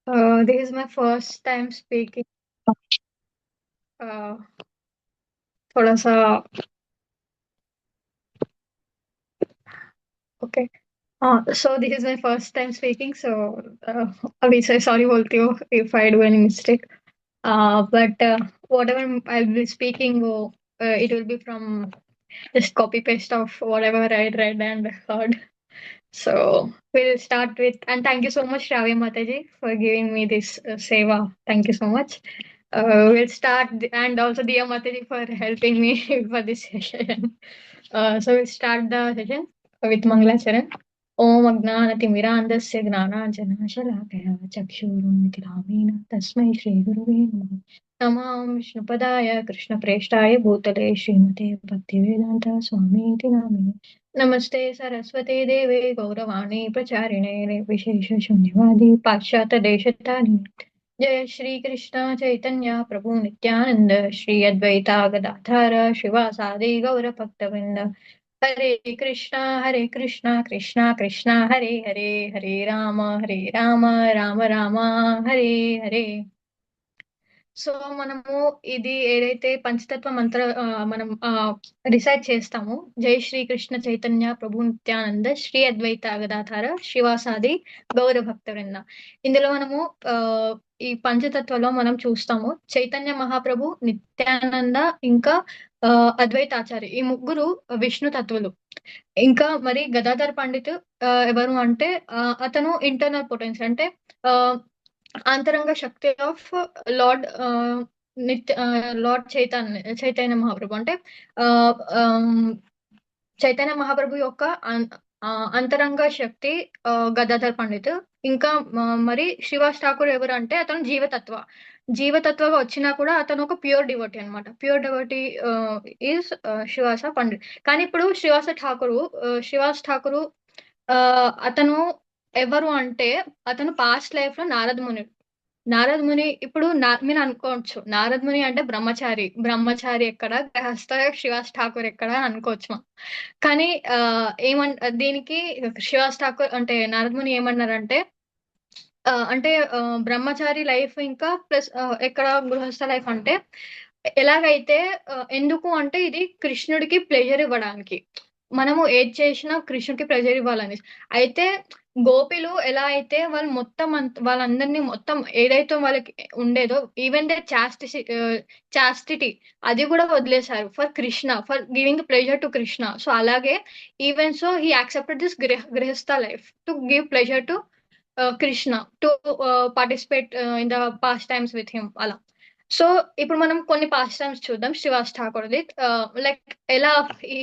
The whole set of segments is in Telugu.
This is my first time speaking. Uh, थोड़ा सा okay. So this is my first time speaking. So अभी से sorry बोलती हूँ if I do any mistake. But whatever I'll be speaking, it will be from just copy paste of whatever I read and heard. So we'll start with, and thank you so much, Ravi Mataji, for giving me this seva. Thank you so much. We'll start, and also Diya Mataji for helping me for this session. So we'll start the session with Mangalacharan. ॐ अज्ञानतिमिरान्धस्य ज्ञानाञ्जनशलाकया चक्षुरुन्मिलितामेन तस्मै श्रीगुरुवे नमः नमां विष्णुपदाय कृष्णप्रेष्ठाय भूतले श्रीमते भक्तिवेदान्त स्वामीति नामिने नमस्ते सरस्वते देवे गौरवाणी प्रचारिणे विशेषशून्यवादी पाश्चात्यदेशतारिणे जय श्री कृष्ण चैतन्य प्रभु नित्यानंद श्री अद्वैता गदाधर शिवासादि गौरभक्तवृंद हरे कृष्णा कृष्णा कृष्णा हरे हरे हरे राम राम राम हरे हरे సో మనము ఇది ఏదైతే పంచతత్వ మంత్ర మనం రిసైట్ చేస్తామో జై శ్రీ కృష్ణ చైతన్య ప్రభు నిత్యానంద శ్రీ అద్వైత గదాధార శ్రీవాసాది గౌర భక్త వృంద ఇందులో మనము ఆ ఈ పంచతత్వలో మనం చూస్తాము చైతన్య మహాప్రభు నిత్యానంద ఇంకా ఆ అద్వైతాచార్య ఈ ముగ్గురు విష్ణు తత్వులు ఇంకా మరి గదాధర్ పండిత్ ఎవరు అంటే అతను ఇంటర్నల్ పొటెన్స్ అంటే ఆ అంతరంగ శక్తి of lord lord Chaitanya Mahaprabhu అంటే ఆ ఆమ్, చైతన్య మహాప్రభు యొక్క అంతరంగ శక్తి గదాధర్ పండిత్ ఇంకా మరి శ్రీవాస్ ఠాకూర్ ఎవరు అంటే అతను జీవతత్వగా వచ్చినా కూడా అతను ఒక ప్యూర్ డివోటీ అన్నమాట. Pure devotee is Srivasa Pandit. కానీ ఇప్పుడు శ్రీవాస్ ఠాకూర్ అతను ఎవరు అంటే అతను పాస్ట్ లైఫ్ లో నారద ముని ఇప్పుడు మీరు అనుకోవచ్చు నారద ముని అంటే బ్రహ్మచారి ఎక్కడ గృహస్థ శ్రీవాస్ ఠాకూర్ ఎక్కడ అని అనుకోవచ్చు మనం. కానీ దీనికి శ్రీవాస్ ఠాకూర్ అంటే నారద ముని ఏమన్నారంటే అంటే బ్రహ్మచారి లైఫ్ ఇంకా ప్లస్ ఎక్కడ గృహస్థ లైఫ్ అంటే ఎలాగైతే ఎందుకు అంటే ఇది కృష్ణుడికి ప్లెజర్ ఇవ్వడానికి మనము ఏది చేసినా కృష్ణుడికి ప్లెజర్ ఇవ్వాలని అయితే గోపిలు ఎలా అయితే వాళ్ళు మొత్తం వాళ్ళందరినీ మొత్తం ఏదైతే వాళ్ళకి ఉండేదో ఈవెన్ దే చాస్టిటీ అది కూడా వదిలేశారు for Krishna for giving pleasure to Krishna so అలాగే even so he accepted this grihastha life to give pleasure to Krishna to participate in the pastimes with him అలా సో ఇప్పుడు మనం కొన్ని పాస్ట్ టైమ్స్ చూద్దాం శ్రీవాస్ ఠాకూర్ది లైక్ ఎలా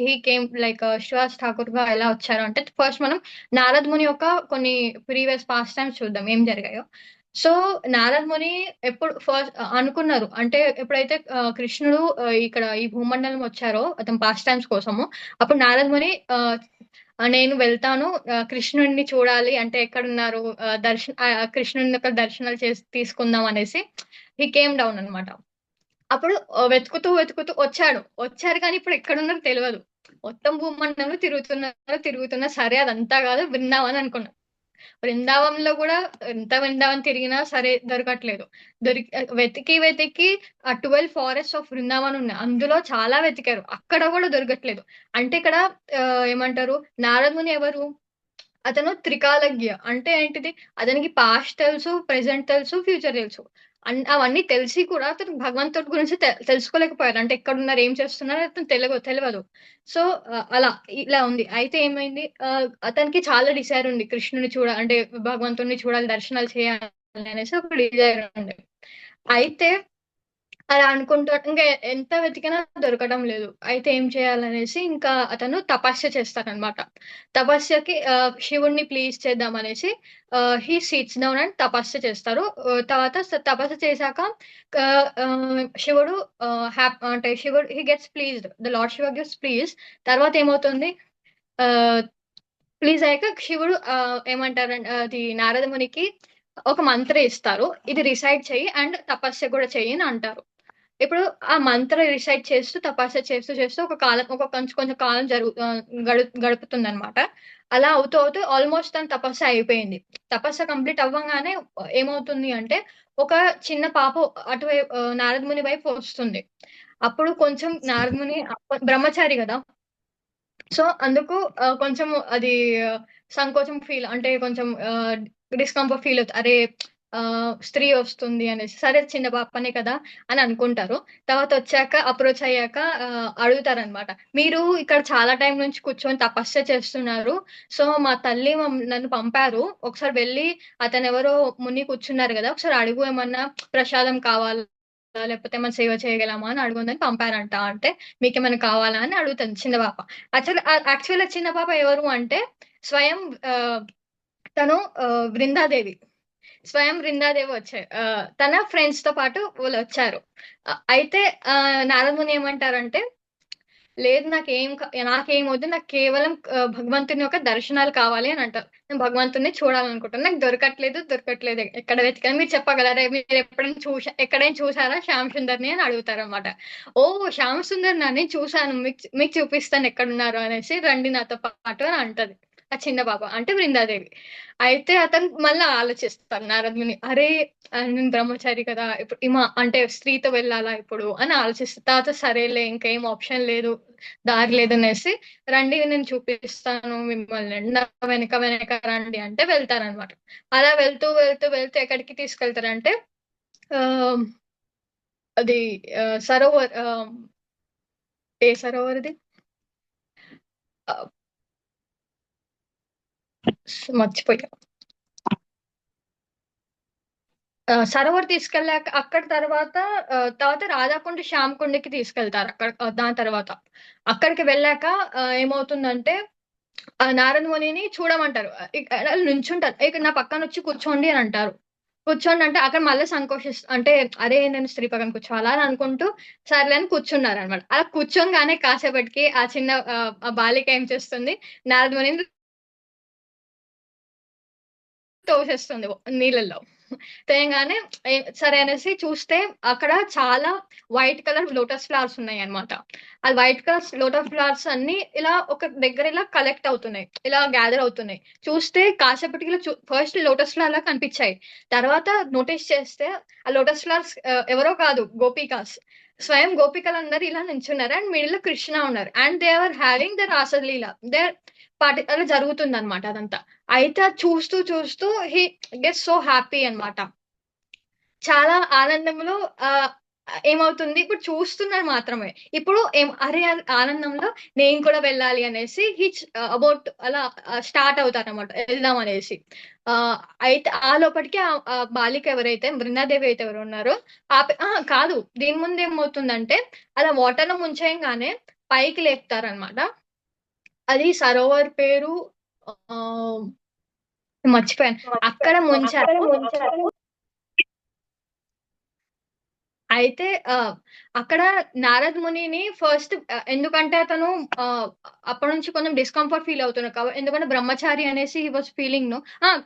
he came like Srivas Thakur గా ఎలా వచ్చారు అంటే ఫస్ట్ మనం నారద్ ముని యొక్క కొన్ని ప్రీవియస్ పాస్ట్ టైమ్స్ చూద్దాం ఏం జరిగాయో సో నారద్ ముని ఎప్పుడు ఫస్ట్ అనుకున్నారు అంటే ఎప్పుడైతే కృష్ణుడు ఇక్కడ ఈ భూమండలం వచ్చారో అతను పాస్ట్ టైమ్స్ కోసము అప్పుడు నారద్ ముని నేను వెళ్తాను కృష్ణుడిని చూడాలి అంటే ఎక్కడున్నారు కృష్ణుడిని యొక్క దర్శనాలు చేసి తీసుకుందాం అనేసి హీ కేమ్ డౌన్ అనమాట అప్పుడు వెతుకుతూ వచ్చారు కానీ ఇప్పుడు ఎక్కడున్నారో తెలియదు మొత్తం భూమండలంలో తిరుగుతున్నా సరే అదంతా కాదు బృందావన్ అనుకున్నా బృందావనంలో కూడా ఎంత బృందావన్ తిరిగినా సరే దొరకట్లేదు వెతికి ఆ 12 ఫారెస్ట్ ఆఫ్ బృందావన్ ఉన్నాయి అందులో చాలా వెతికారు అక్కడ కూడా దొరకట్లేదు అంటే ఇక్కడ ఏమంటారు నారదుని ఎవరు అతను త్రికాలజ్ఞ అంటే ఏంటిది అతనికి పాస్ట్ తెలుసు ప్రెసెంట్ తెలుసు ఫ్యూచర్ తెలుసు అవన్నీ తెలిసి కూడా అతను భగవంతుడి గురించి తెలుసుకోలేకపోయారు అంటే ఎక్కడున్నారు ఏం చేస్తున్నారు అతను తెలియదు సో అలా ఇలా ఉంది అయితే ఏమైంది అతనికి చాలా డిసైర్ ఉంది కృష్ణుని అంటే భగవంతుడిని చూడాలి దర్శనాలు చేయాలి అనేసి ఒక డిజైర్ ఉంది అయితే అలా అనుకుంటాడు ఇంకా ఎంత వెతికినా దొరకడం లేదు అయితే ఏం చేయాలనేసి ఇంకా అతను తపస్య చేస్తారనమాట తపస్యకి శివుణ్ణి ప్లీజ్ చేద్దాం అనేసి హీ సీట్స్ డౌన్ అండ్ తపస్య చేస్తారు తర్వాత తపస్య చేశాక శివుడు అంటే శివుడు he gets pleased the lord Shiva gets please తర్వాత ఏమవుతుంది ప్లీజ్ అయ్యాక శివుడు ఏమంటారంటే అది నారద మునికి ఒక మంత్ర ఇస్తారు ఇది రిసైడ్ చెయ్యి అండ్ తపస్య కూడా చెయ్యి అని అంటారు ఇప్పుడు ఆ మంత్ర రిసైడ్ చేస్తూ తపస్య చేస్తూ ఒక కొంచెం కాలం గడుపుతుంది అనమాట అలా అవుతూ అవుతూ ఆల్మోస్ట్ తన తపస్సు అయిపోయింది. తపస్సు కంప్లీట్ అవ్వంగానే ఏమవుతుంది అంటే ఒక చిన్న పాప అటువైపు నారద ముని వైపు వస్తుంది. అప్పుడు కొంచెం నారద ముని బ్రహ్మచారి కదా! సో అందుకు కొంచెం అది సంకోచం ఫీల్ అంటే కొంచెం డిస్కంఫర్ట్ ఫీల్ అవుతుంది. అరే స్త్రీ వస్తుంది అనేసి సరే చిన్న పాపనే కదా అని అనుకుంటారు. తర్వాత వచ్చాక అప్రోచ్ అయ్యాక అడుగుతారనమాట. మీరు ఇక్కడ చాలా టైం నుంచి కూర్చొని తపస్సు చేస్తున్నారు. సో మా తల్లి నన్ను పంపారు. ఒకసారి వెళ్ళి అతను ఎవరో ముని కూర్చున్నారు కదా, ఒకసారి అడుగు ఏమన్నా ప్రసాదం కావాలా లేకపోతే ఏమైనా సేవ చేయగలమా అని అడుగుందని పంపారంట. అంటే మీకేమైనా కావాలా అని అడుగుతుంది చిన్న పాప. యాక్చువల్ చిన్న పాప ఎవరు అంటే స్వయం ఆ, తను బృందాదేవి. స్వయం బృందాదేవి వచ్చారు. తన ఫ్రెండ్స్ తో పాటు వాళ్ళు వచ్చారు. అయితే నారద ముని ఏమంటారంటే లేదు నాకేం వద్దు, నాకు కేవలం భగవంతుని యొక్క దర్శనాలు కావాలి అని అంటారు. నేను భగవంతుని చూడాలనుకుంటున్నాను, నాకు దొరకట్లేదు ఎక్కడ వెతికాను, మీరు చెప్పగలరా, మీరు ఎక్కడైనా చూసారా శ్యామ్ సుందర్ని అని అడుగుతారు అనమాట. ఓ శ్యామ్ సుందర్ నేను చూసాను, మీకు చూపిస్తాను ఎక్కడున్నారు అనేసి, రండి నాతో పాటు అని అంటది ఆ చిన్న పాప అంటే బృందాదేవి. అయితే అతను మళ్ళీ ఆలోచిస్తాను నారదుని, అరే నేను బ్రహ్మచారి కదా, ఇప్పుడు అంటే స్త్రీతో వెళ్ళాలా ఇప్పుడు అని ఆలోచిస్తా. తర్వాత సరేలే ఇంకేం ఆప్షన్ లేదు, దారి లేదనేసి రండి నేను చూపిస్తాను మిమ్మల్ని, నా వెనక వెనక రండి అంటే వెళ్తారనమాట. అలా వెళ్తూ వెళ్తూ వెళ్తూ ఎక్కడికి తీసుకెళ్తారంటే ఆ అది సరోవర్, ఏ సరోవర్ అది, ఆ, మర్చిపోయా. సరోవర్ తీసుకెళ్ళాక అక్కడ తర్వాత రాధాకుండ శ్యామ్ కుండకి తీసుకెళ్తారు. అక్కడ దాని తర్వాత అక్కడికి వెళ్ళాక ఏమవుతుందంటే నారద మునిని చూడమంటారు. ఇక్కడ నుంచుంటారు, ఇక నా పక్కన వచ్చి కూర్చోండి అని అంటారు. కూర్చోండి అంటే అక్కడ మళ్ళీ అంటే అరే నేను స్త్రీ పక్కన కూర్చోవాలా అని అనుకుంటూ సర్లే అని కూర్చున్నారు అనమాట. అలా కూర్చోగానే కాసేపటికి ఆ చిన్న ఆ బాలిక ఏం చేస్తుంది, నారద మునిని తోసేస్తుంది నీళ్ళల్లో. తెయంగానే సరే అనేసి చూస్తే అక్కడ చాలా వైట్ కలర్ లోటస్ ఫ్లవర్స్ ఉన్నాయి అన్నమాట. ఆ వైట్ కలర్ లోటస్ ఫ్లవర్స్ అన్ని ఇలా ఒక దగ్గర ఇలా కలెక్ట్ అవుతున్నాయి, ఇలా గ్యాదర్ అవుతున్నాయి. చూస్తే కాసేపటికి ఇలా ఫస్ట్ లోటస్ ఫ్లవర్ లా కనిపించాయి. తర్వాత నోటీస్ చేస్తే ఆ లోటస్ ఫ్లవర్స్ ఎవరో కాదు, గోపికాస్. స్వయం గోపికలందరూ ఇలా నించున్నారు అండ్ మిడిల్ లో కృష్ణ ఉన్నారు and they are having the raslila. They పాటి అలా జరుగుతుంది అనమాట అదంతా. అయితే అది చూస్తూ చూస్తూ హీ గెట్స్ సో హ్యాపీ అన్నమాట. చాలా ఆనందంలో ఏమవుతుంది, ఇప్పుడు చూస్తున్నారు మాత్రమే. ఇప్పుడు అరే ఆనందంలో నేను కూడా వెళ్ళాలి అనేసి అబౌట్ అలా స్టార్ట్ అవుతారన్నమాట వెళ్దాం అనేసి. ఆ అయితే ఆ లోపలికి ఆ బాలిక ఎవరైతే బృందాదేవి అయితే ఎవరు ఉన్నారో కాదు, దీని ముందు ఏమవుతుందంటే అలా వాటర్ లో ముంచేయంగానే పైకి లేపుతారనమాట. అది సరోవర్ పేరు ఆ మర్చిపోయాను. అక్కడ ముంచారు. అయితే అక్కడ నారద్ మునిని ఫస్ట్ ఎందుకంటే అతను అప్పటి నుంచి కొంచెం డిస్కంఫర్ట్ ఫీల్ అవుతున్నాడు ఎందుకంటే బ్రహ్మచారి అనేసి he was feeling no.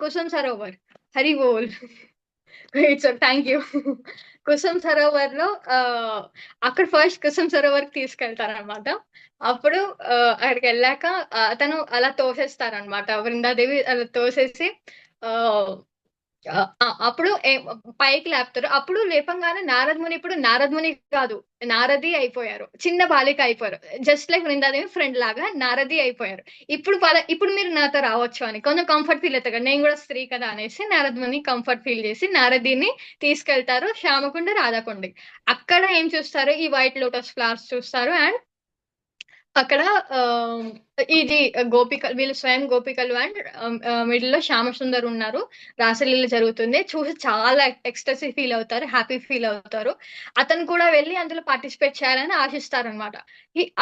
Kusum Sarovar, Hari బోల్. It's thank you. Kusum Sarovar లో అక్కడ ఫస్ట్ కుసుమ్ సరోవర్ కి తీసుకెళ్తారనమాట. అప్పుడు అక్కడికి వెళ్ళాక అతను అలా తోసేస్తారనమాట, వృందాదేవి అలా తోసేసి ఆ అప్పుడు పైకి లేపుతారు. అప్పుడు లేపంగానే నారద ముని ఇప్పుడు నారద ముని కాదు, నారది అయిపోయారు, చిన్న బాలిక అయిపోయారు. జస్ట్ లైక్ వృందాదేవి ఫ్రెండ్ లాగా నారది అయిపోయారు. ఇప్పుడు మీరు నాతో రావచ్చు అని కొంచెం కంఫర్ట్ ఫీల్ అవుతారు కదా, నేను కూడా స్త్రీ కదా అనేసి నారద ముని కంఫర్ట్ ఫీల్ చేసి నారదిని తీసుకెళ్తారు శ్యామకుండ రాధాకుండ. అక్కడ ఏం చూస్తారు, ఈ వైట్ లోటస్ ఫ్లవర్స్ చూస్తారు అండ్ అక్కడ ఇది గోపికలు, వీళ్ళు స్వయం గోపికలు అండ్ మిడిల్ లో శ్యామ సుందర్ ఉన్నారు. రాసలీల జరుగుతుంది చూసి చాలా ఎక్స్టసీ ఫీల్ అవుతారు, హ్యాపీ ఫీల్ అవుతారు. అతను కూడా వెళ్ళి అందులో పార్టిసిపేట్ చేయాలని ఆశిస్తారు అనమాట.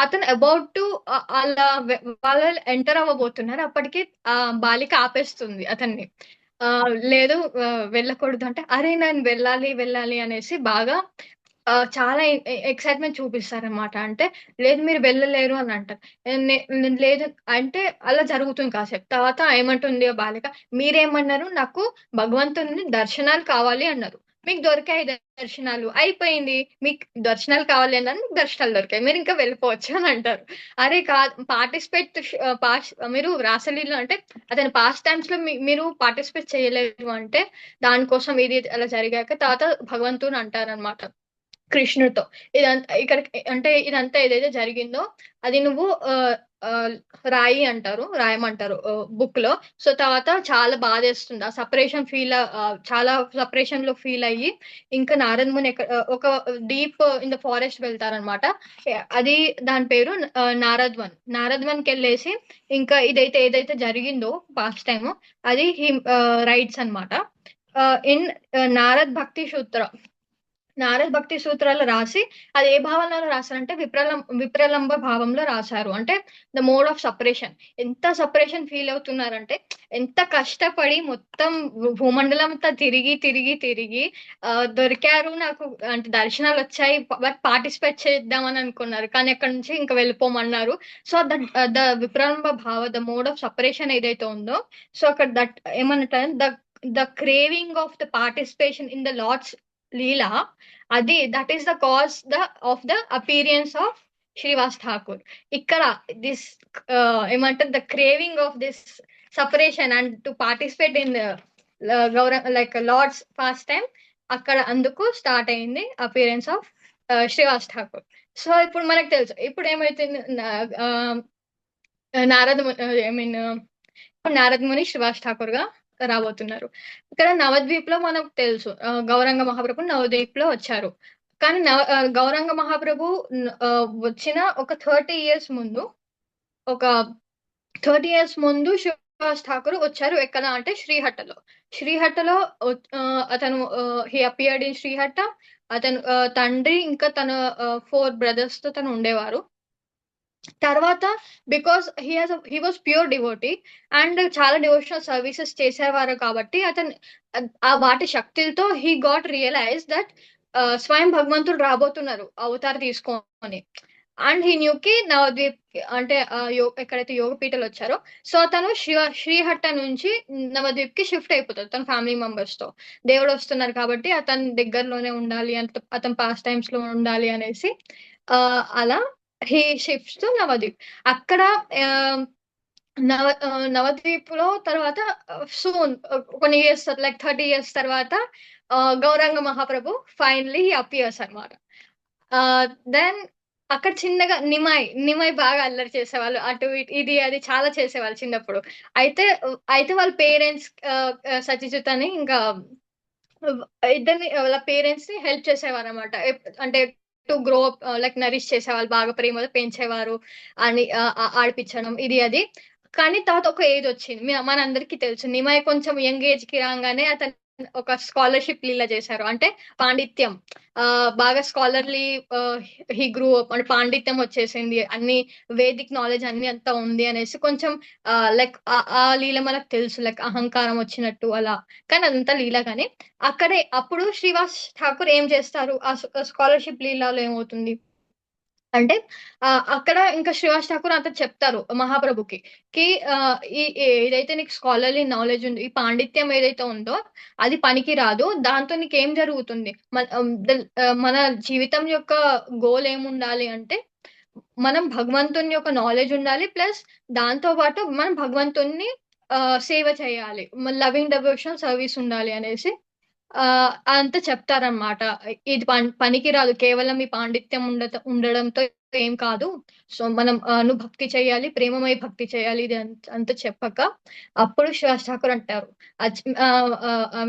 అతను అబౌట్ టు అలా వాళ్ళు ఎంటర్ అవ్వబోతున్నారు, అప్పటికి ఆ బాలిక ఆపేస్తుంది అతన్ని. లేదు వెళ్ళకూడదు అంటే అరే నేను వెళ్ళాలి వెళ్ళాలి అనేసి బాగా చాలా ఎక్సైట్మెంట్ చూపిస్తారనమాట. అంటే లేదు మీరు వెళ్ళలేరు అని అంటారు. లేదు అంటే అలా జరుగుతుంది కాసేపు. తర్వాత ఏమంటుంది ఆ బాలిక, మీరేమన్నారు, నాకు భగవంతుని దర్శనాలు కావాలి అన్నారు, మీకు దొరికాయి దర్శనాలు అయిపోయింది, మీకు దర్శనాలు కావాలి అని మీకు దర్శనాలు దొరికాయి, మీరు ఇంకా వెళ్ళిపోవచ్చు అని అంటారు. అరే కాదు, పార్టిసిపేట్ పాస్ మీరు రాసలీలలో అంటే అతని పాస్ట్ టైమ్స్ లో మీరు పార్టిసిపేట్ చేయలేదు అంటే దానికోసం ఇది అలా జరిగాక తర్వాత భగవంతుని అంటారనమాట కృష్ణుడితో. ఇదంతా ఇక్కడ అంటే ఇదంతా ఏదైతే జరిగిందో అది నువ్వు ఆ, రాయి అంటారు, రాయమంటారు బుక్ లో. సో తర్వాత చాలా బాధేస్తుంది, ఆ సపరేషన్ ఫీల్, చాలా సపరేషన్ లో ఫీల్ అయ్యి ఇంకా నారద ముని ఒక డీప్ ఇన్ ద ఫారెస్ట్ వెళ్తారనమాట. అది దాని పేరు నారద్ వన్ కి వెళ్ళేసి ఇంకా ఇదైతే ఏదైతే జరిగిందో పాస్ట్ టైం అది రైట్స్ అనమాట. ఇన్ నారద్ భక్తి సూత్ర, నారద భక్తి సూత్రాలు రాసి అది ఏ భావంలో రాశారంటే విప్రలంబ భావంలో రాశారు. అంటే ద మోడ్ ఆఫ్ సపరేషన్, ఎంత సపరేషన్ ఫీల్ అవుతున్నారంటే ఎంత కష్టపడి మొత్తం భూమండలం అంతా తిరిగి తిరిగి తిరిగి దొరికారు నాకు, అంటే దర్శనాలు వచ్చాయి బట్ పార్టిసిపేట్ చేద్దామని అనుకున్నారు కానీ అక్కడ నుంచి ఇంకా వెళ్ళిపోమన్నారు. సో ద విప్రలంబ భావ, ద మోడ్ ఆఫ్ సపరేషన్ ఏదైతే ఉందో, సో అక్కడ దట్ ఏమంటారు, the craving of the participation in the lord's leela, అది that is the cause of the appearance of Srivas Thakur. ఇక్కడ దిస్ ఏమంటారు, the craving of this separation and to participate in like lord's pastime, అక్కడ అందుకు స్టార్ట్ అయింది appearance of Srivas Thakur. So ఇప్పుడు మనకు తెలుసు ఇప్పుడు ఏమైతుంది, నారద ఐ మీన్ నారద ముని శ్రీవాస్ ఠాకూర్ గా రాబోతున్నారు. ఇక్కడ నవద్వీప్ లో మనకు తెలుసు గౌరంగ మహాప్రభు నవద్వీప్ లో వచ్చారు. కానీ గౌరంగ మహాప్రభు వచ్చిన ఒక 30 years ముందు, ఒక 30 years ముందు శ్రీవాస్ ఠాకూర్ వచ్చారు. ఎక్కడ అంటే శ్రీహట్టలో. శ్రీహట్టలో అతను హీ అపియర్డ్ ఇన్ శ్రీహట్ట. అతను తండ్రి ఇంకా తన 4 brothers తో తను ఉండేవారు. తర్వాత because he was pure devotee and చాలా డివోషనల్ సర్వీసెస్ చేసేవారు కాబట్టి అతను ఆ వాటి శక్తులతో హీ గాట్ రియలైజ్ దట్ స్వయం భగవంతుడు రాబోతున్నారు అవతార్ తీసుకొని. అండ్ హీ న్యూ కి నవద్వీప్ అంటే ఎక్కడైతే యోగ పీఠలు వచ్చారో, సో తను శ్రీహట్ట నుంచి నవద్వీప్ కి షిఫ్ట్ అయిపోతారు తన ఫ్యామిలీ మెంబర్స్ తో. దేవుడు వస్తున్నారు కాబట్టి అతని దగ్గరలోనే ఉండాలి, అతని పాస్ట్ టైమ్స్ లో ఉండాలి అనేసి అలా హీ షిఫ్ట్స్ టు నవద్వీప్. అక్కడ నవద్వీప్ లో తర్వాత సూన్ కొన్ని ఇయర్స్ లైక్ 30 years తర్వాత గౌరంగ మహాప్రభు ఫైనలీ అపియర్స్ అనమాట. దెన్ అక్కడ చిన్నగా నిమాయ్ బాగా అల్లరి చేసేవాళ్ళు, అటు ఇది అది చాలా చేసేవాళ్ళు చిన్నప్పుడు. అయితే అయితే వాళ్ళ పేరెంట్స్ సత్యజిత్ అని ఇంకా ఇద్దరిని వాళ్ళ పేరెంట్స్ ని హెల్ప్ చేసేవారు అనమాట. అంటే టు గ్రో లైక్ నరిష్ చేసేవాళ్ళు, బాగా ప్రేమతో పెంచేవారు అని ఆడిపించడం ఇది అది. కానీ తర్వాత ఒక ఏజ్ వచ్చింది, మనందరికీ తెలుసు నిమయ్ కొంచెం యంగ్ ఏజ్ కి రాగానే అతను ఒక స్కాలర్షిప్ లీలా చేశారు. అంటే పాండిత్యం, బాగా స్కాలర్లీ హీ గ్రూ అప్, అంటే పాండిత్యం వచ్చేసింది, అన్ని వేదిక్ నాలెడ్జ్ అన్ని అంతా ఉంది అనేసి కొంచెం లైక్ ఆ లీల మనకు తెలుసు, లైక్ అహంకారం వచ్చినట్టు అలా. కానీ అదంతా లీల. కానీ అక్కడే అప్పుడు శ్రీవాస్ ఠాకూర్ ఏం చేస్తారు, ఆ స్కాలర్షిప్ లీలాలో ఏమవుతుంది అంటే అక్కడ ఇంకా శ్రీవాస్ ఠాకూర్ అంతా చెప్తారు మహాప్రభుకి కి ఏదైతే నీకు స్కాలర్లీ నాలెడ్జ్ ఉంది, ఈ పాండిత్యం ఏదైతే ఉందో అది పనికి రాదు, దాంతో నీకు ఏం జరుగుతుంది, మన జీవితం యొక్క గోల్ ఏముండాలి అంటే మనం భగవంతుని యొక్క నాలెడ్జ్ ఉండాలి, ప్లస్ దాంతో పాటు మనం భగవంతుని సేవ చేయాలి, లవింగ్ డెవోషనల్ సర్వీస్ ఉండాలి అనేసి అంతా చెప్తారనమాట. ఇది పనికి రాదు, కేవలం ఈ పాండిత్యం ఉండడంతో ఏం కాదు. సో మనం నువ్వు భక్తి చేయాలి, ప్రేమమై భక్తి చేయాలి, ఇది అంత చెప్పక అప్పుడు శ్రీవాస్ ఠాకూర్ అంటారు, ఐ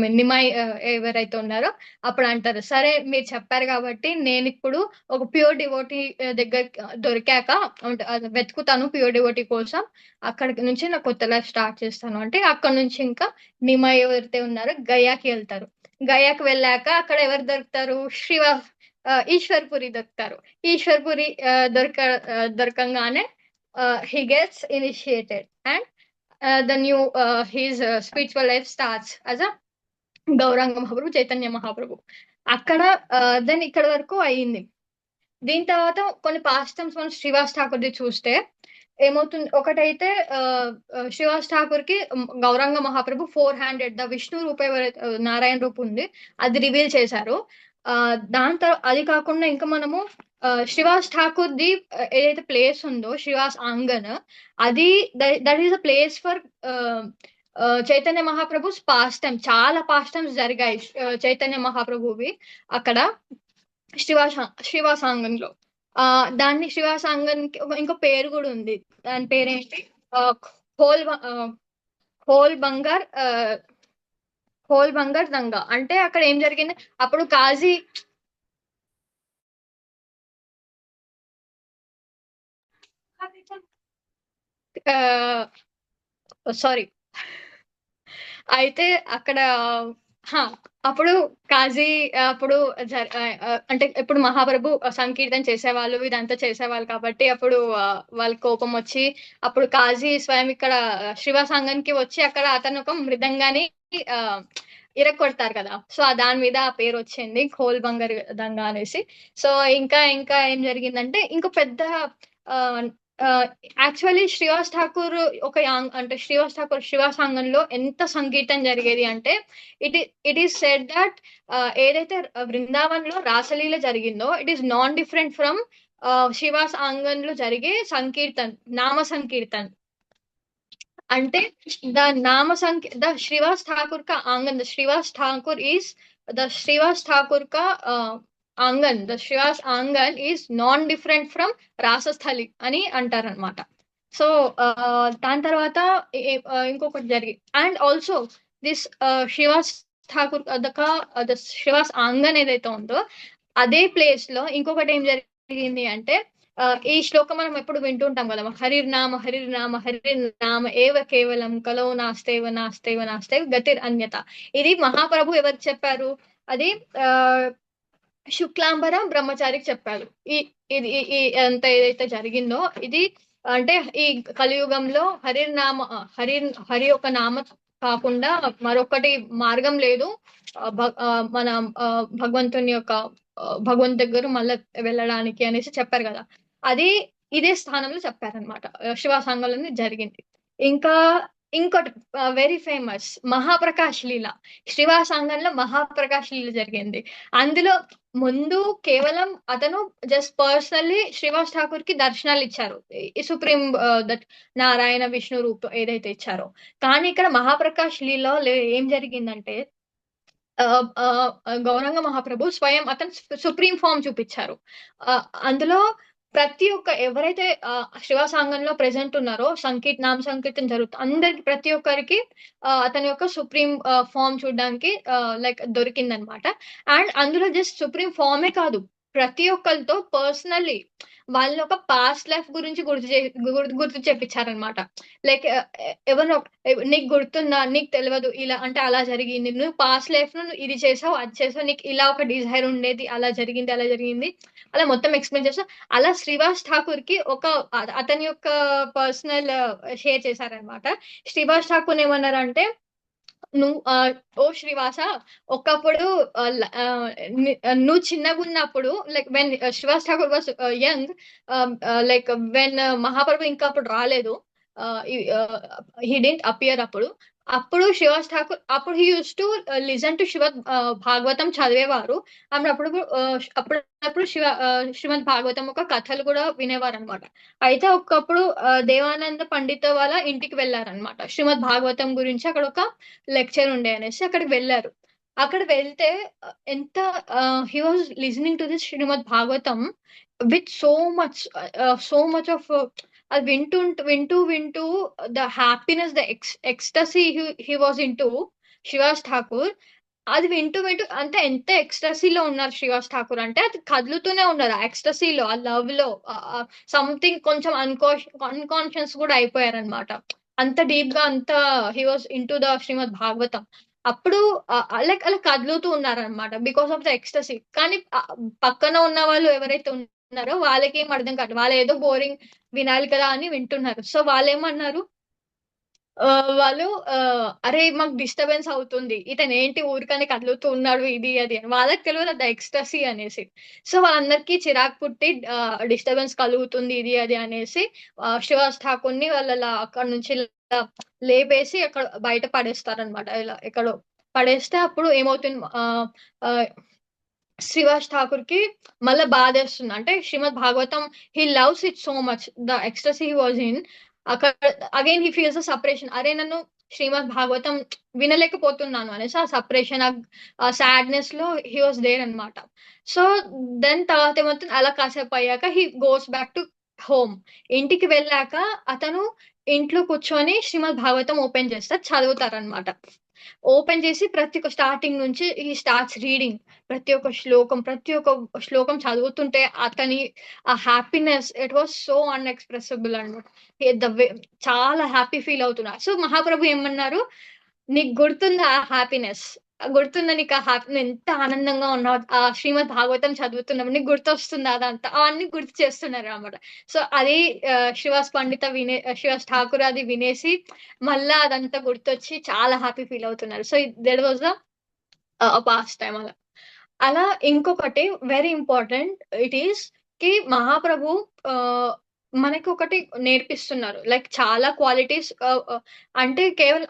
మీన్ నిమాయ్ ఎవరైతే ఉన్నారో అప్పుడు అంటారు, సరే మీరు చెప్పారు కాబట్టి నేను ఇప్పుడు ఒక ప్యూర్ డివోటీ దగ్గర దొరికాక వెతుకుతాను ప్యూర్ డివోటీ కోసం, అక్కడి నుంచి నా కొత్త లైఫ్ స్టార్ట్ చేస్తాను అంటే అక్కడ నుంచి ఇంకా నిమయ్ ఎవరైతే ఉన్నారో గయాకి వెళ్తారు. గయాకి వెళ్ళాక అక్కడ ఎవరు దొరుకుతారు, ఈశ్వర్పురి దొరుకుతారు. ఈశ్వర్పురి దొరకంగానే he gets initiated and the new his spiritual life starts as a Gauranga Mahaprabhu, Chaitanya Mahaprabhu. అక్కడ దెన్ ఇక్కడ వరకు అయ్యింది. దీని తర్వాత కొన్ని పాస్టమ్స్ మనం శ్రీవాస్ ఠాకూర్ది చూస్తే ఏమవుతుంది ఒకటైతే శ్రీవాస్ ఠాకూర్ కి గౌరంగ మహాప్రభు 400 ద విష్ణు రూప ఎవరైతే నారాయణ రూపు ఉంది అది రివీల్ చేశారు. దాని తర్వాత అది కాకుండా ఇంకా మనము శ్రీవాస్ ఠాకూర్ ది ఏదైతే ప్లేస్ ఉందో శ్రీవాస్ ఆంగన్, అది that is a place for Chaitanya Mahaprabhu past time. చాలా పాస్ట్ టైమ్స్ జరిగాయి చైతన్య మహాప్రభువి అక్కడ శ్రీవాస శ్రీవాసాంగన్ లో. దాన్ని శ్రీవాసాంగన్ కి ఇంకో పేరు కూడా ఉంది. దాని పేరేంటి, ఆ, హోల్ హోల్ బంగార్ హోల్ బంగార్ దంగా. అంటే అక్కడ ఏం జరిగింది అప్పుడు కాజీ సారీ, అయితే అక్కడ హా, అప్పుడు కాజీ అప్పుడు అంటే ఇప్పుడు మహాప్రభు సంకీర్తన చేసేవాళ్ళు ఇదంతా చేసేవాళ్ళు కాబట్టి అప్పుడు వాళ్ళ కోపం వచ్చి అప్పుడు కాజీ స్వయం ఇక్కడ శ్రీవాసాంగన్కి వచ్చి అక్కడ అతను ఒక మృదంగాని ఆ, ఇరక్కొడతారు కదా. సో దాని మీద ఆ పేరు వచ్చింది ఖోల్ బంగర్ దంగా అనేసి. సో ఇంకా ఇంకా ఏం జరిగిందంటే ఇంకో పెద్ద యాక్చువల్లీ శ్రీవాస్ ఠాకూర్ ఒక యాంగ్ అంటే శ్రీవాస్ ఠాకూర్ శివాసాంగంలో ఎంత సంగీతం జరిగేది అంటే it it is said that ఏదైతే బృందావన్ లో రాసలీల జరిగిందో it is non different from Shivas ఆంగన్ లో జరిగే సంకీర్తన్, నామ సంకీర్తన్. అంటే ద నామ సంఖ్య ద శ్రీవాస్ ఠాకూర్ కా ఆంగన్, the Srivas Thakur is the Srivas Thakur కా ఆంగన్, ద శ్రీవాస్ ఆంగన్ is non different from Rasasthali అని అంటారనమాట. సో దాని తర్వాత ఇంకొకటి జరిగి and also this Srivas Thakur the Srivas ఆంగన్ ఏదైతే ఉందో అదే ప్లేస్ లో ఇంకొకటి ఏం జరిగింది అంటే ఈ శ్లోకం మనం ఎప్పుడు వింటుంటాం కదా, హరిర్నామ హరిర్నామ హరిర్నామ ఏవ కేవలం కలో నాస్తేవ నాస్తేవ నాస్తేవ గతిర్ అన్యత. ఇది మహాప్రభు ఎవరికి చెప్పారు, అది ఆ శుక్లాంబర బ్రహ్మచారికి చెప్పారు. ఈ ఇది ఈ అంత ఏదైతే జరిగిందో ఇది అంటే ఈ కలియుగంలో హరిర్నామ హరి హరి ఒక నామ కాకుండా మరొకటి మార్గం లేదు మన భగవంతుని యొక్క భగవంతు దగ్గర మళ్ళీ వెళ్ళడానికి అనేసి చెప్పారు కదా. అది ఇదే స్థానంలో చెప్పారనమాట శివాసాంగంలో జరిగింది. ఇంకా ఇంకోటి వెరీ ఫేమస్ మహాప్రకాష్ లీల. శివాసాంగంలో మహాప్రకాష్ లీల జరిగింది. అందులో ముందు కేవలం అతను జస్ట్ పర్సనల్లీ శ్రీవాస్ ఠాకూర్ కి దర్శనాలు ఇచ్చారు, ఈ సుప్రీం దట్ నారాయణ విష్ణు రూప్ ఏదైతే ఇచ్చారో. కానీ ఇక్కడ మహాప్రకాష్ లీలలో ఏం జరిగిందంటే గౌరంగ మహాప్రభు స్వయం అతను సుప్రీం ఫామ్ చూపించారు. అందులో ప్రతి ఒక్క ఎవరైతే శివాసాంగంలో ప్రెసెంట్ ఉన్నారో నామ సంకీర్తన జరుగుతుంది అందరికి ప్రతి ఒక్కరికి అతని యొక్క సుప్రీం ఫామ్ చూడడానికి లైక్ దొరికిందనమాట. అండ్ అందులో జస్ట్ సుప్రీం ఫామే కాదు, ప్రతి ఒక్కరితో పర్సనల్లీ వాళ్ళ ఒక పాస్ట్ లైఫ్ గురించి గుర్తు చేపించారనమాట. లైక్ ఎవరినో నీకు గుర్తుందా, నీకు తెలియదు ఇలా అంటే అలా జరిగింది, నువ్వు పాస్ట్ లైఫ్ లో ఇది చేసావు అది చేసావు, నీకు ఇలా ఒక డిజైర్ ఉండేది అలా జరిగింది అలా జరిగింది అలా మొత్తం ఎక్స్ప్లెయిన్ చేస్తావు. అలా శ్రీవాస్ ఠాకూర్ కి ఒక అతని యొక్క పర్సనల్ షేర్ చేశారనమాట. శ్రీవాస్ ఠాకూర్ ఏమన్నారంటే నువ్వు ఓ శ్రీవాస ఒకప్పుడు నువ్వు చిన్నగా ఉన్నప్పుడు like when Srivas Thakur was young, like when Mahaprabhu ఇంకా అప్పుడు రాలేదు, హీ డెంట్ అపియర్ అప్పుడు. అప్పుడు శ్రీవాస్ ఠాకూర్ అప్పుడు he uses to listen to Bhagavatam చదివేవారు. అప్పుడు అప్పుడప్పుడు శ్రీమద్ భాగవతం ఒక కథలు కూడా వినేవారు అనమాట. అయితే ఒకప్పుడు దేవానంద పండిత వాళ్ళ ఇంటికి వెళ్ళారనమాట, శ్రీమద్ భాగవతం గురించి అక్కడ ఒక లెక్చర్ ఉండే అనేసి అక్కడికి వెళ్ళారు. అక్కడ వెళ్తే ఎంత he was listening to this Shrimad Bhagavatam with so much of అది వింటూ వింటూ వింటూ the happiness the ecstasy he was in to Shiva's Thakur. అది వింటూ వింటూ అంటే ఎంత ఎక్స్టసీలో ఉన్నారు శ్రీవాస్ ఠాకూర్ అంటే అది కదులుతూనే ఉన్నారు ఆ ఎక్స్టసీలో, ఆ లవ్ లో సంథింగ్ కొంచెం అన్కాన్షియస్ కూడా అయిపోయారనమాట. అంత డీప్ గా అంత he was in to the Srimad Bhagavatam. అప్పుడు లైక్ అలా కదులుతూ ఉన్నారనమాట బికాస్ ఆఫ్ ద ఎక్స్టసీ. కానీ పక్కన ఉన్న వాళ్ళు ఎవరైతే ఉన్నారో వాళ్ళకి ఏం అర్థం కాదు, వాళ్ళు ఏదో బోరింగ్ వినాలి కదా అని వింటున్నారు. సో వాళ్ళు ఏమన్నారు, వాళ్ళు అరే మాకు డిస్టర్బెన్స్ అవుతుంది. ఇతను ఏంటి ఊరికనే కదులుతూ ఉన్నాడు ఇది అది అని. వాళ్ళకి తెలవదు అది ఎక్స్‌టసీ అనేసి. సో వాళ్ళందరికీ చిరాకు పుట్టి డిస్టర్బెన్స్ కలుగుతుంది ఇది అది అనేసి శివాస్ ఠాకూర్‌ని వాళ్ళలా అక్కడి నుంచి ఇలా లేపేసి అక్కడ బయట పడేస్తారనమాట. ఇలా ఎక్కడో పడేస్తే అప్పుడు ఏమవుతుంది ఆహ్, శ్రీవాస్ ఠాకూర్‌కి మళ్ళా బాధేస్తుంది. అంటే Srimad Bhagavatam he loves it so much. The ecstasy he was in అక్కడ again he feels a separation. అరే! నన్ను శ్రీమద్ భాగవతం వినలేకపోతున్నాను అనేసి ఆ సెపరేషన్ ఆ సాడ్‌నెస్‌లో హి వాస్ దేర్ అన్నమాట. సో, దెన్ తర్వాత ఏమవుతుంది అలా కాసేపు అయ్యాక he goes back to home. ఇంటికి వెళ్ళాక అతను ఇంట్లో కూర్చొని శ్రీమద్ భాగవతం ఓపెన్ చేస్తారు. చదువుతారన్నమాట. ఓపెన్ చేసి ప్రతి ఒక్క స్టార్టింగ్ నుంచి హి స్టార్ట్స్ రీడింగ్. ప్రతి ఒక్క శ్లోకం చదువుతుంటే అతని ఆ హ్యాపీనెస్ ఇట్ వాస్ సో అన్‌ఎక్స్‌ప్రెసిబుల్ అనమాట. ద వే చాలా హ్యాపీ ఫీల్ అవుతున్నా. సో, మహాప్రభు ఏమన్నారు, "నీకు గుర్తుందా ఆ హ్యాపీనెస్? గుర్తుందా నీకు ఆ హ్యాపీ ఎంత ఆనందంగా ఉన్నావో ఆ శ్రీమద్ భాగవతం చదువుతున్నప్పుడు నీకు గుర్తొస్తుందా అదంతా?" అవన్నీ గుర్తు చేస్తున్నారనమాట. సో, అది శ్రీవాస్ ఠాకూర్ అది వినేసి మళ్ళా అదంతా గుర్తొచ్చి చాలా హ్యాపీ ఫీల్ అవుతున్నారు. So, that was the past time అలా. అలా ఇంకొకటి వెరీ ఇంపార్టెంట్ ఇట్ ఈస్ కి మహాప్రభు ఆహ్, మనకొకటి నేర్పిస్తున్నారు. లైక్ చాలా క్వాలిటీస్ అంటే కేవలం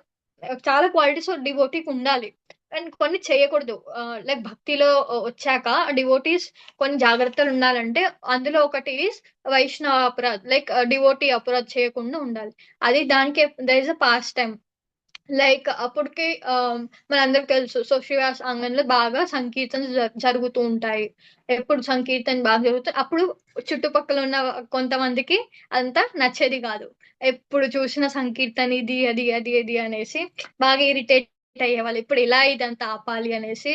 చాలా క్వాలిటీస్ డివోటీకి ఉండాలి. అండ్ కొన్ని చేయకూడదు. లైక్ భక్తిలో వచ్చాక డివోటీస్ కొన్ని జాగ్రత్తలు ఉండాలంటే అందులో ఒకటి ఈస్ వైష్ణవ అపరాధ్. లైక్ డివోటీ అపరాధ్ చేయకుండా ఉండాలి. అది దానికే there is a pastime. Like అప్పటికి మనందరికి తెలుసు. సో, శ్రీవాస్ ఆంగన్‌లో బాగా సంకీర్తనలు జరుగుతూ ఉంటాయి. ఎప్పుడు సంకీర్తన బాగా జరుగుతాయి. అప్పుడు చుట్టుపక్కల ఉన్న కొంతమందికి అంతా నచ్చేది గాదు. ఎప్పుడు చూసినా సంకీర్తన ఇది, అది, అది, అది అనేసి బాగా ఇరిటేట్ అయ్యేవాళ్ళు. ఇప్పుడు ఎలా ఇదంతా ఆపాలి అనేసి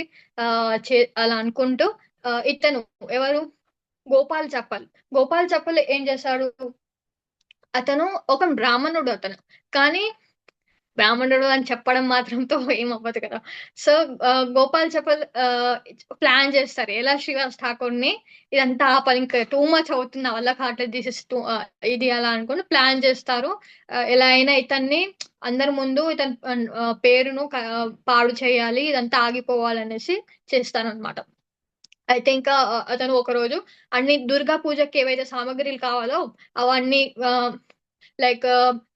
అలా అనుకుంటూ ఇతను ఎవరు? గోపాల్ చప్పల్. గోపాల్ చప్పల్ ఏం చేశాడు? అతను ఒక బ్రాహ్మణుడు అతను. కానీ బ్రాహ్మణుడు అని చెప్పడం మాత్రంతో ఏమవ్వదు కదా! సో, గోపాల్ చపల్ ప్లాన్ చేస్తారు. ఎలా శ్రీవాస్ ఠాకూర్‌ని ఇదంతా ఆపాలి. ఇంకా టూ మచ్ అవుతుంది. నా వల్ల కావట్లేదు. దిస్ ఇస్ టూ ఇది అలా అనుకోని ప్లాన్ చేస్తారు. ఎలా అయినా ఇతన్ని అందరి ముందు ఇతని పేరును పాడు చేయాలి. ఇదంతా ఆగిపోవాలనేసి చేస్తారనమాట. అయితే ఇంకా అతను ఒకరోజు అన్ని దుర్గా పూజకి ఏవైతే సామాగ్రిలు కావాలో అవన్నీ లైక్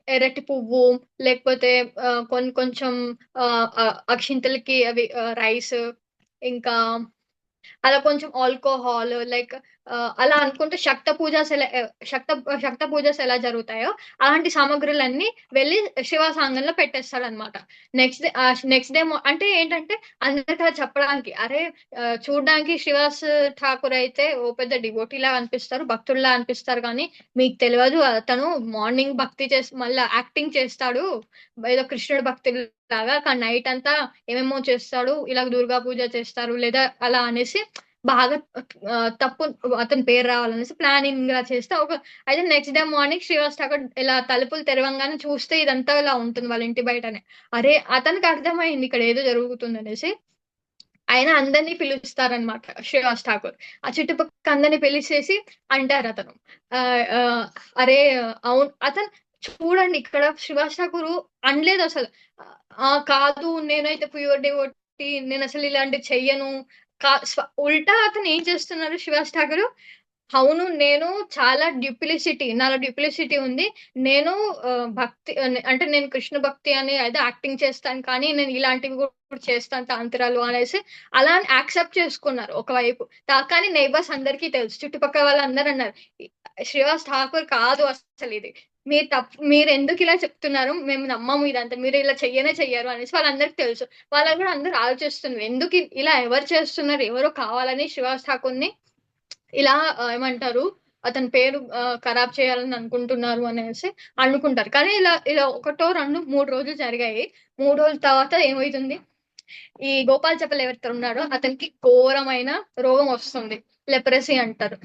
ఎర్రటి పువ్వు, లేకపోతే కొంచెం అక్షింతలకి అవి రైస్, ఇంకా అలా కొంచెం ఆల్కహాల్ లైక్ అలా అనుకుంటే శక్త పూజస్ ఎలా జరుగుతాయో అలాంటి సామాగ్రులన్నీ వెళ్ళి శివ సాంగంలో పెట్టేస్తాడనమాట. నెక్స్ట్ డే అంటే ఏంటంటే అందరికి అలా చెప్పడానికి అరే చూడడానికి శ్రీవాస్ ఠాకూర్ అయితే ఓ పెద్ద డివోటీ లాగా అనిపిస్తారు, భక్తుల్లా అనిపిస్తారు, కానీ మీకు తెలియదు అతను మార్నింగ్ భక్తి చేసి మళ్ళీ యాక్టింగ్ చేస్తాడు ఏదో కృష్ణుడు భక్తి లాగా, కానీ నైట్ అంతా ఏమేమో చేస్తాడు, ఇలా దుర్గా పూజ చేస్తారు లేదా అలా అనేసి బాగా తప్పు అతని పేరు రావాలనేసి ప్లానింగ్ గా చేస్తే అయితే next day morning Srivas Thakur ఇలా తలుపులు తెరవంగానే చూస్తే ఇదంతా ఇలా ఉంటుంది వాళ్ళ ఇంటి బయటనే. అరే అతనికి అర్థమైంది ఇక్కడ ఏదో జరుగుతుంది అనేసి ఆయన అందరినీ పిలుస్తారనమాట శ్రీవాస్ ఠాకూర్. ఆ చుట్టుపక్కల అందరినీ పిలిచేసి అంటారు అతను అరే అవును అతను చూడండి ఇక్కడ శ్రీవాస్ ఠాకూర్ అనలేదు అసలు. కాదు నేనైతే ప్యూర్ డివోటీ, నేను అసలు ఇలాంటివి చెయ్యను. ఉల్టా అతను ఏం చేస్తున్నారు శివాస్ ఠాకూర్, అవును. నేను చాలా నాలో డ్యూప్లిసిటీ ఉంది. నేను భక్తి అంటే నేను కృష్ణ భక్తి అని ఏదో యాక్టింగ్ చేస్తాను. కానీ నేను ఇలాంటివి కూడా చేస్తాను తాంత్రాలు అనేసి అలా అని యాక్సెప్ట్ చేసుకున్నారు ఒకవైపు. కానీ నైబర్స్ అందరికీ తెలుసు. చుట్టుపక్కల వాళ్ళందరూ అన్నారు. శ్రీవాస్ ఠాకూర్ కాదు అసలిది. మీరెందుకు ఇలా చెప్తున్నారు? మేము నమ్మము ఇదంతా. మీరు ఇలా చెయ్యనే చెయ్యరు అనేసి వాళ్ళందరికి తెలుసు. వాళ్ళు కూడా అందరూ ఆలోచిస్తున్నారు. ఎందుకు ఇలా ఎవరు చేస్తున్నారు? ఎవరో కావాలని శ్రీవాస్ ఠాకూర్‌ని ఇలా ఏమంటారు అతని పేరు ఖరాబ్ చేయాలని అనుకుంటున్నారు అనేసి అనుకుంటారు. కానీ ఇలా ఇలా ఒకటో, 2, 3 రోజులు జరిగాయి. 3 రోజుల తర్వాత ఏమైతుంది? ఈ గోపాల్ చపల్ ఎవరైతే ఉన్నాడో అతనికి ఘోరమైన రోగం వస్తుంది. లెప్రసీ అంటారు.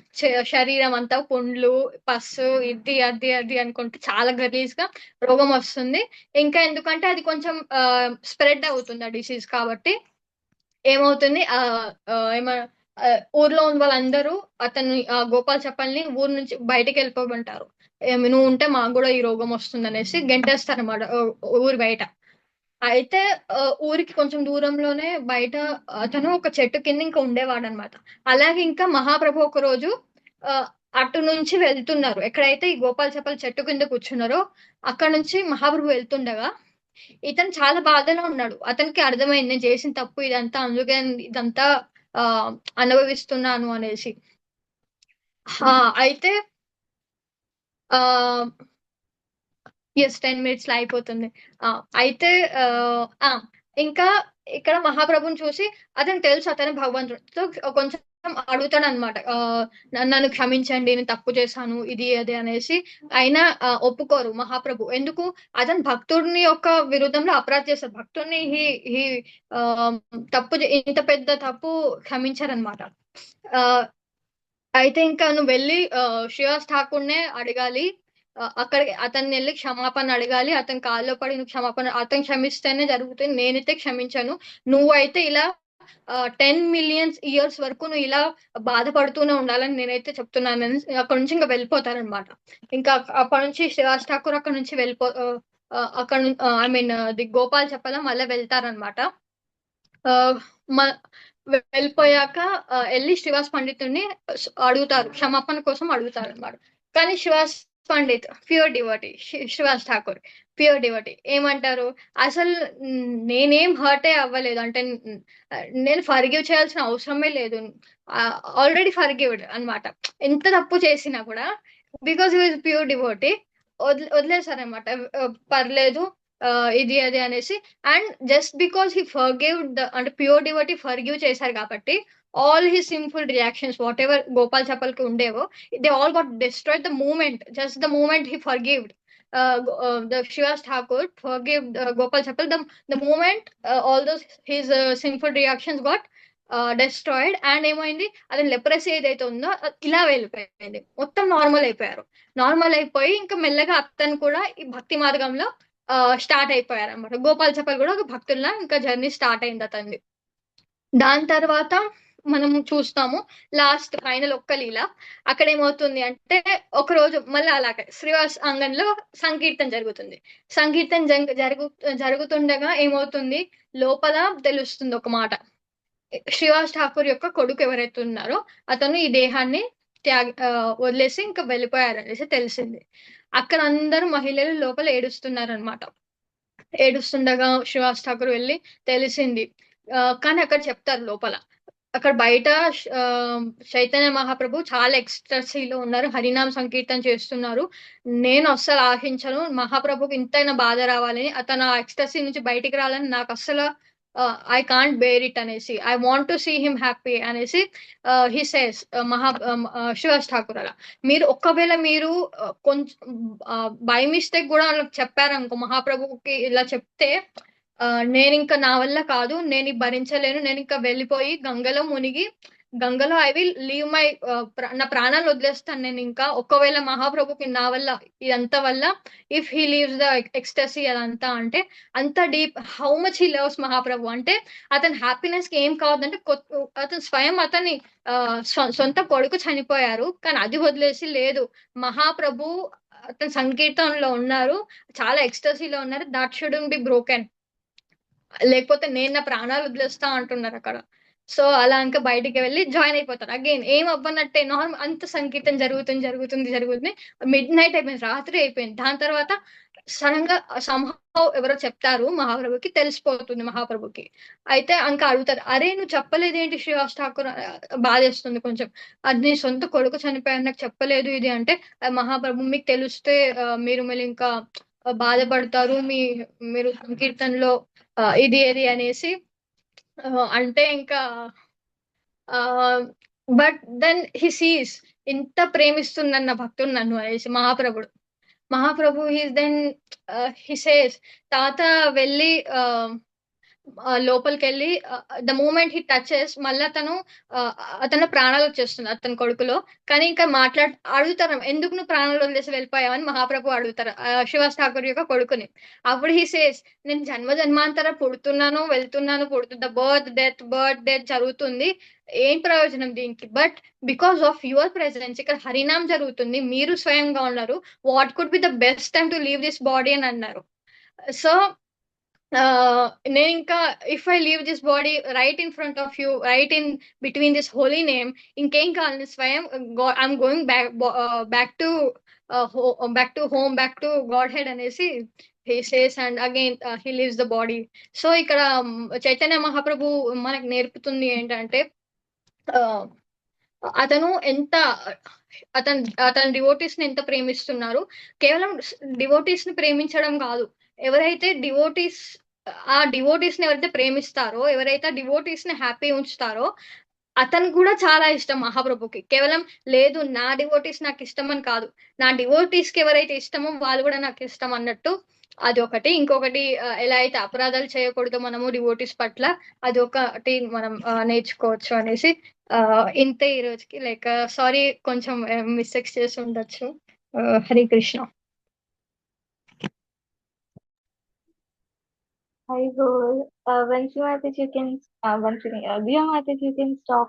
శరీరం అంతా పుండ్లు, పస్సు ఇది, అది, అది అనుకుంటే చాలా గలీజ్‌గా రోగం వస్తుంది. ఇంకా ఎందుకంటే అది కొంచెం స్ప్రెడ్ అవుతుంది ఆ డిసీజ్ కాబట్టి ఏమవుతుంది ఆ, ఊర్లో ఉన్న వాళ్ళందరూ అతన్ని గోపాల్ చప్పల్ని ఊరు నుంచి బయటికి వెళ్ళిపోమంటారు. నువ్వు ఉంటే మాకు కూడా ఈ రోగం వస్తుంది అనేసి గెంటేస్తారు అన్నమాట ఊరి బయట. అయితే ఊరికి కొంచెం దూరంలోనే బయట అతను ఒక చెట్టు కింద ఇంకా ఉండేవాడు అనమాట. అలాగే ఇంకా మహాప్రభు ఒక రోజు ఆ, అటు నుంచి వెళ్తున్నారు, ఎక్కడైతే ఈ గోపాల్ చప్పల్ చెట్టు కింద కూర్చున్నారో అక్కడ నుంచి మహాప్రభు వెళ్తుండగా ఇతను చాలా బాధలో ఉన్నాడు. అతనికి అర్థమైంది నేను చేసిన తప్పు ఇదంతా, అందుకే ఇదంతా ఆ అనుభవిస్తున్నాను అనేసి. అయితే ఆ ఎస్ 10 minutes లో అయిపోతుంది. ఆ అయితే ఆ ఆ, ఇంకా ఇక్కడ మహాప్రభుని చూసి అతనికి తెలుసు అతను భగవంతుడు, సో కొంచెం అడుగుతాడు అనమాట. నన్ను క్షమించండి, నేను తప్పు చేశాను ఇది అది అనేసి. అయినా ఒప్పుకోరు మహాప్రభు. ఎందుకు? అతను భక్తుడిని యొక్క విరుద్ధంలో అపరాధ చేస్తారు. భక్తుడిని హి ఆ, ఇంత పెద్ద తప్పు క్షమించారనమాట. ఆ అయితే ఇంకా నువ్వు వెళ్ళి శ్రీవాస్ ఠాకూర్నే అడగాలి. అక్కడికి అతన్ని వెళ్ళి క్షమాపణ అడగాలి. అతని కాల్లో పడి నువ్వు క్షమాపణ, అతను క్షమిస్తేనే జరుగుతుంది, నేనైతే క్షమించాను. నువ్వైతే ఇలా 10 million years వరకు నువ్వు ఇలా బాధపడుతూనే ఉండాలని నేనైతే చెప్తున్నానని అక్కడ నుంచి ఇంకా వెళ్ళిపోతారనమాట. ఇంకా అక్కడ నుంచి శ్రీవాస్ ఠాకూర్ అక్కడ నుంచి అక్కడ ఐ మీన్ ది గోపాల్ చెప్పల మళ్ళీ వెళ్తారనమాట. ఆ, మ- వెళ్ళిపోయాక వెళ్ళి శ్రీవాస్ పండితుడిని అడుగుతారు, క్షమాపణ కోసం అడుగుతారు అన్నమాట. కానీ Srivas Pandit pure devotee, Srivas Thakur pure devotee ఏమంటారు? అసలు నేనేం హర్టే అవ్వలేదు, అంటే నేను ఫర్గివ్ చేయాల్సిన అవసరమే లేదు, ఆల్రెడీ ఫర్గివ్డ్ అన్నమాట. ఎంత తప్పు చేసినా కూడా because he was pure devotee వదిలేశారనమాట. పర్లేదు ఇది అది అనేసి. And just because he forgive అంటే ప్యూర్ డివోటీ ఫర్గివ్ చేశారు కాబట్టి all he sinful reactions whatever Gopal Chapal కి ఉండేవో they all got destroyed the moment, just the moment he forgived the Shivas Thakur forgive Gopal Chapal, the moment all those his sinful reactions got destroyed. And ఏమైంది, అతని లెప్రసీ ఏదైతే ఉందో ఇలా వెళ్ళిపోయింది, మొత్తం నార్మల్ అయిపోయారు. నార్మల్ అయిపోయి ఇంకా మెల్లగా అతను కూడా ఈ భక్తి మార్గంలో స్టార్ట్ అయిపోయారు అనమాట. గోపాల్ చపల్ కూడా ఒక భక్తుల్లా ఇంకా జర్నీ స్టార్ట్ అయింది అతనిది. దాని తర్వాత మనం చూస్తాము లాస్ట్ ఫైనల్ ఒక్క లీల. అక్కడ ఏమవుతుంది అంటే ఒక రోజు మళ్ళీ అలాగే శ్రీవాస్ అంగంలో సంకీర్తన జరుగుతుంది. సంకీర్తన జరుగుతుండగా ఏమవుతుంది, లోపల తెలుస్తుంది ఒక మాట. శ్రీవాస్ ఠాకూర్ యొక్క కొడుకు ఎవరైతే ఉన్నారో అతను ఈ దేహాన్ని వదిలేసి ఇంకా వెళ్ళిపోయారు అనేసి తెలిసింది. అక్కడ అందరూ మహిళలు లోపల ఏడుస్తున్నారు అనమాట. ఏడుస్తుండగా శ్రీవాస్ ఠాకూర్ వెళ్ళి తెలిసింది. కానీ అక్కడ చెప్తారు లోపల. అక్కడ బయట ఆ, చైతన్య మహాప్రభు చాలా ఎక్స్టసీలో ఉన్నారు, హరినామ సంకీర్తన చేస్తున్నారు. నేను అస్సలు ఆశించను మహాప్రభుకి ఇంతైనా బాధ రావాలని, అతను ఆ ఎక్స్టసీ నుంచి బయటికి రావాలని నాకు అస్సలు ఐ కాంట్ బేర్ ఇట్ అనేసి, I want to see him happy అనేసి హీ సేస్ శివాస్ ఠాకూర్ అలా. మీరు ఒకవేళ మీరు కొంచెం బై మిస్టేక్ కూడా వాళ్ళకి చెప్పారనుకో మహాప్రభుకి ఇలా చెప్తే, ఆ, నేను ఇంకా నా వల్ల కాదు, నేను ఇది భరించలేను, నేను ఇంకా వెళ్ళిపోయి గంగలో మునిగి గంగలో ఐ విల్ లీవ్ మై నా ప్రాణాలు వదిలేస్తాను నేను ఇంకా, ఒకవేళ మహాప్రభుకి నా వల్ల ఇదంతా వల్ల if he leaves the ecstasy అదంతా అంటే, అంత deep how much he loves Mahaprabhu అంటే అతని హ్యాపీనెస్ కి ఏం కావద్దంటే అతను స్వయం అతని సొంత కొడుకు చనిపోయారు కానీ అది వదిలేసి లేదు, మహాప్రభు అతని సంకీర్తనలో ఉన్నారు, చాలా ఎక్స్టసీలో ఉన్నారు, దట్ షుడెంట్ బి బ్రోకెన్, లేకపోతే నేను నా ప్రాణాలు వదిలేస్తా అంటున్నారు అక్కడ. సో అలా ఇంకా బయటికి వెళ్ళి జాయిన్ అయిపోతారు. అగైన్ ఏం అవ్వనట్టే నార్మల్ అంత సంగీతం జరుగుతుంది. మిడ్ నైట్ అయిపోయింది, రాత్రి అయిపోయింది. దాని తర్వాత సడన్ గా సంహవ్ ఎవరో చెప్తారు మహాప్రభుకి, తెలిసిపోతుంది మహాప్రభుకి. అయితే ఇంకా అడుగుతారు, అరే నువ్వు చెప్పలేదు ఏంటి శ్రీవాస్ ఠాకూర్, బాధేస్తుంది కొంచెం, అది నీ సొంత కొడుకు చనిపోయారు నాకు చెప్పలేదు ఇది అంటే, మహాప్రభు మీకు తెలిస్తే మీరు మళ్ళీ ఇంకా బాధపడతారు, మీరు సంకీర్తనలో ఇది ఏది అనేసి ఆ, అంటే ఇంకా బట్ దెన్ హీ సీస్ ఇంత ప్రేమిస్తుందన్న భక్తుడు నన్ను అనేసి మహాప్రభు హీస్ దెన్ హీ సేస్ తాత వెళ్ళి లోపలికెళ్ళి ద మూమెంట్ హి టచెస్ మళ్ళీ అతను ప్రాణాలు వచ్చేస్తుంది అతని కొడుకులో. కానీ ఇంకా అడుగుతారు, ఎందుకు నువ్వు ప్రాణాలు వదిలేసి వెళ్ళిపోయావని మహాప్రభు అడుగుతారు శివాస్ ఠాకూర్ యొక్క కొడుకుని. అప్పుడు హీ సేస్, నేను జన్మ జన్మాంతర పుడుతున్నాను వెళ్తున్నాను పుడుతున్నా, బర్త్ డెత్ జరుగుతుంది, ఏం ప్రయోజనం దీనికి? But because of your presence ఇక్కడ హరినామ్ జరుగుతుంది, మీరు స్వయంగా ఉన్నారు, what could be the best time to leave this body అని అన్నారు. సో నేను ఇంకా, if I leave this body right in front of you, right in between this holy name, ఇంకేం కావాలి స్వయం, I'm going back to home, back to godhead అనేసి he says, and again he leaves the body. So ఇక్కడ చైతన్య మహాప్రభు మనకు నేర్పుతుంది ఏంటంటే, uh, అతను ఎంత అతను అతని డివోటీస్ ని ఎంత ప్రేమిస్తున్నారు. కేవలం డివోటీస్ ని ప్రేమించడం కాదు, ఎవరైతే డివోటీస్ ని ఎవరైతే ప్రేమిస్తారో, ఎవరైతే డివోటీస్ ని హ్యాపీ ఉంచుతారో, అతను కూడా చాలా ఇష్టం మహాప్రభుకి. కేవలం లేదు నా డివోటీస్ నాకు ఇష్టం అని కాదు, నా డివోటీస్ కి ఎవరైతే ఇష్టమో వాళ్ళు కూడా నాకు ఇష్టం అన్నట్టు. అది ఒకటి. ఇంకొకటి, ఎలా అయితే అపరాధాలు చేయకూడదు మనము డివోటీస్ పట్ల, అది ఒకటి మనం నేర్చుకోవచ్చు అనేసి. ఇంతే ఈ రోజుకి. లైక్ సారీ, కొంచెం మిస్టేక్స్ చేసి ఉండొచ్చు. Hare Krishna. I will, Vanshi Mataji, you can, Vanshi, Abhiya Mataji, you can stop.